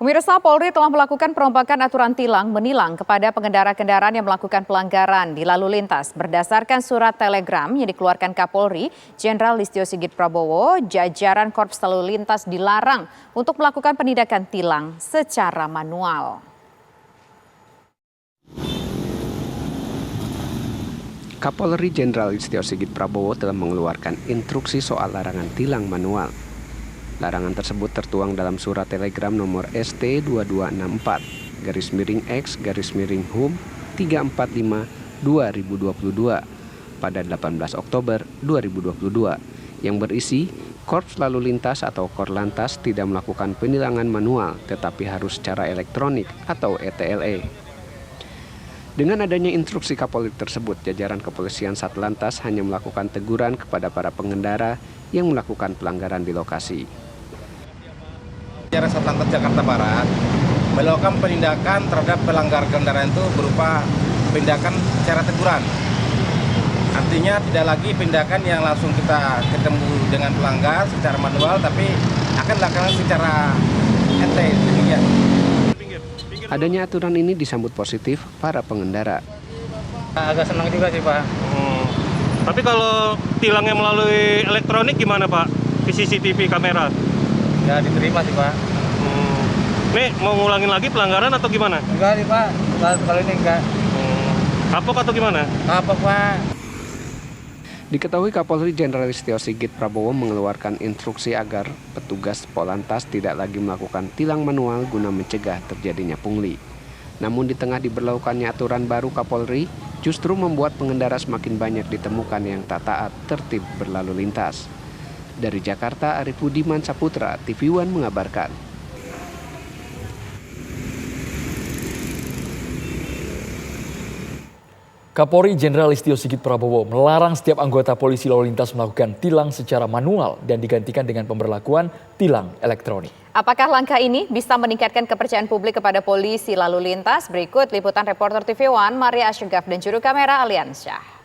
Pemirsa, Polri telah melakukan perombakan aturan tilang menilang kepada pengendara kendaraan yang melakukan pelanggaran di lalu lintas. Berdasarkan surat telegram yang dikeluarkan Kapolri, Jenderal Listio Sigit Prabowo, jajaran Korps Lalu Lintas dilarang untuk melakukan penindakan tilang secara manual. Kapolri Jenderal Listio Sigit Prabowo telah mengeluarkan instruksi soal larangan tilang manual. Larangan tersebut tertuang dalam surat telegram nomor ST2264-X-HUM 345/2022 pada 18 Oktober 2022 yang berisi Korps Lalu Lintas atau Korlantas tidak melakukan penilangan manual tetapi harus secara elektronik atau ETLE. Dengan adanya instruksi Kapolri tersebut, jajaran kepolisian Satlantas hanya melakukan teguran kepada para pengendara yang melakukan pelanggaran di lokasi. Jajaran Satlantas Jakarta Barat melakukan penindakan terhadap pelanggar kendaraan itu berupa penindakan secara teguran. Artinya tidak lagi penindakan yang langsung kita ketemu dengan pelanggar secara manual, tapi akan dilakukan secara demikian. Adanya aturan ini disambut positif para pengendara. Agak senang juga sih, Pak. Tapi kalau tilangnya melalui elektronik gimana, Pak? Di CCTV kamera? Ya diterima sih, Pak. Nih mau ngulangin lagi pelanggaran atau gimana? Enggak nih, Pak. Kali ini enggak. Kapok atau gimana? Kapok, Pak. Diketahui Kapolri Jenderal Listio Sigit Prabowo mengeluarkan instruksi agar petugas Polantas tidak lagi melakukan tilang manual guna mencegah terjadinya pungli. Namun di tengah diberlakukannya aturan baru Kapolri justru membuat pengendara semakin banyak ditemukan yang tak taat tertib berlalu lintas. Dari Jakarta, Arif Budiman Saputra, TV One mengabarkan. Kapolri Jenderal Listio Sigit Prabowo melarang setiap anggota polisi lalu lintas melakukan tilang secara manual dan digantikan dengan pemberlakuan tilang elektronik. Apakah langkah ini bisa meningkatkan kepercayaan publik kepada polisi lalu lintas? Berikut liputan reporter TV One Maria Asyugaf dan juru kamera Aliansyah.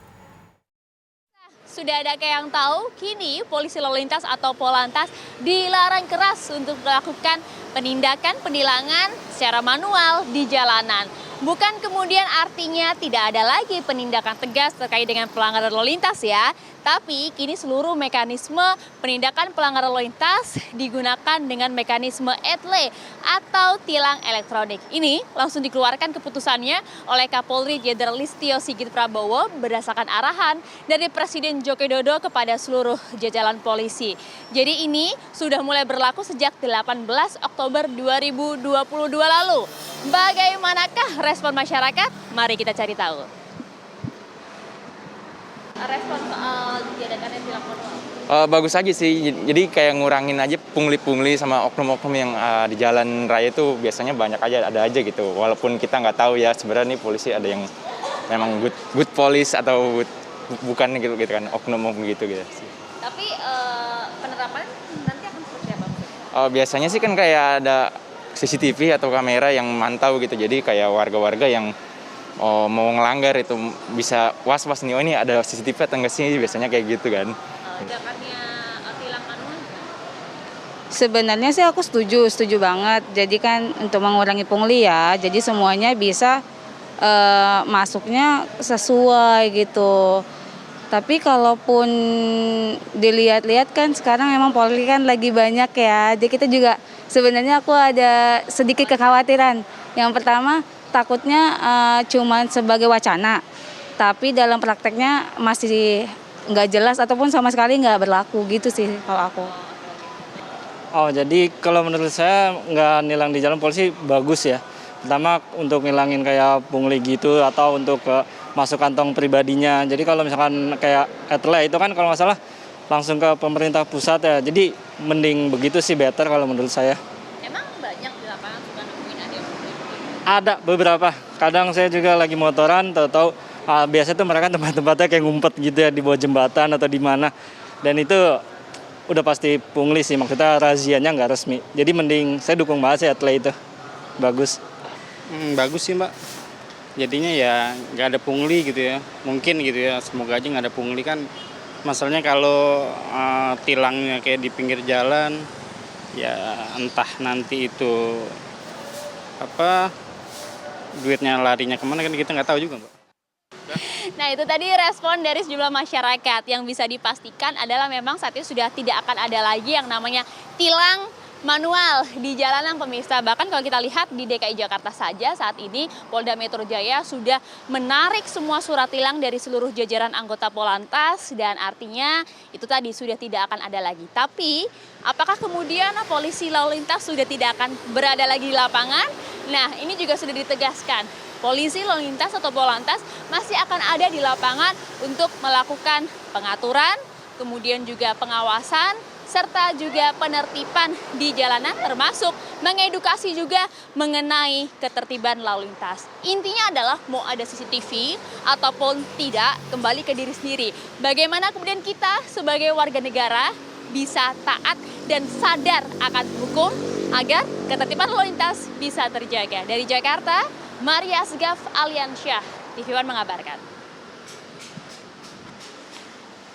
Sudah ada yang tahu, kini polisi lalu lintas atau Polantas dilarang keras untuk melakukan penindakan penilangan secara manual di jalanan. Bukan kemudian artinya tidak ada lagi penindakan tegas terkait dengan pelanggaran lalu lintas ya. Tapi kini seluruh mekanisme penindakan pelanggaran lalu lintas digunakan dengan mekanisme ETLE atau tilang elektronik. Ini langsung dikeluarkan keputusannya oleh Kapolri Jenderal Listio Sigit Prabowo berdasarkan arahan dari Presiden Joko Widodo kepada seluruh jajaran polisi. Jadi ini sudah mulai berlaku sejak 18 Oktober 2022 lalu. Bagaimanakah respon masyarakat? Mari kita cari tahu. Respon soal diadakannya tilang manual? Bagus aja sih, jadi kayak ngurangin aja pungli-pungli sama oknum-oknum yang di jalan raya itu biasanya banyak aja, ada aja gitu. Walaupun kita nggak tahu ya sebenarnya nih polisi ada yang memang good police atau bukan gitu kan, oknum gitu. Tapi penerapan nanti akan seperti apa? Biasanya sih kan kayak ada CCTV atau kamera yang mantau gitu, jadi kayak warga-warga yang mau ngelanggar itu bisa was-was nih, oh ini ada CCTV atau enggak sih, biasanya kayak gitu kan. Tindakannya tilang manual? Sebenarnya sih aku setuju banget. Jadi kan untuk mengurangi pungli ya, jadi semuanya bisa masuknya sesuai gitu. Tapi kalaupun dilihat-lihat kan sekarang memang Polri kan lagi banyak ya. Jadi kita juga sebenarnya aku ada sedikit kekhawatiran. Yang pertama takutnya cuma sebagai wacana, tapi dalam prakteknya masih nggak jelas ataupun sama sekali nggak berlaku gitu sih kalau aku. Jadi kalau menurut saya nggak nilang di jalan polisi bagus ya. Pertama untuk nilangin kayak pungli gitu atau untuk masuk kantong pribadinya. Jadi kalau misalkan kayak ETLE itu kan kalau nggak salah langsung ke pemerintah pusat ya. Jadi mending begitu sih, better kalau menurut saya. Emang banyak di lapangan suka nemuin ada yang Ada beberapa. Kadang saya juga lagi motoran, tahu-tahu biasa tuh mereka tempat-tempatnya kayak ngumpet gitu ya di bawah jembatan atau di mana. Dan itu udah pasti pungli sih, maksudnya razianya nggak resmi. Jadi mending saya dukung banget sih ETLE itu. Bagus. Bagus sih Mbak. Jadinya ya nggak ada pungli gitu ya. Mungkin gitu ya, semoga aja nggak ada pungli kan. Masalahnya kalau tilangnya kayak di pinggir jalan, ya entah nanti itu duitnya larinya kemana kan kita nggak tahu juga, Mbak. Nah, itu tadi respon dari sejumlah masyarakat. Yang bisa dipastikan adalah memang saat ini sudah tidak akan ada lagi yang namanya tilang manual di jalanan, pemirsa. Bahkan kalau kita lihat di DKI Jakarta saja saat ini Polda Metro Jaya sudah menarik semua surat tilang dari seluruh jajaran anggota Polantas dan artinya itu tadi sudah tidak akan ada lagi. Tapi apakah kemudian polisi lalu lintas sudah tidak akan berada lagi di lapangan? Nah, ini juga sudah ditegaskan. Polisi lalu lintas atau Polantas masih akan ada di lapangan untuk melakukan pengaturan, kemudian juga pengawasan, serta juga penertiban di jalanan termasuk mengedukasi juga mengenai ketertiban lalu lintas. Intinya adalah mau ada CCTV ataupun tidak, kembali ke diri sendiri. Bagaimana kemudian kita sebagai warga negara bisa taat dan sadar akan hukum agar ketertiban lalu lintas bisa terjaga. Dari Jakarta, Maria Asgaf Aliansyah, TV One mengabarkan.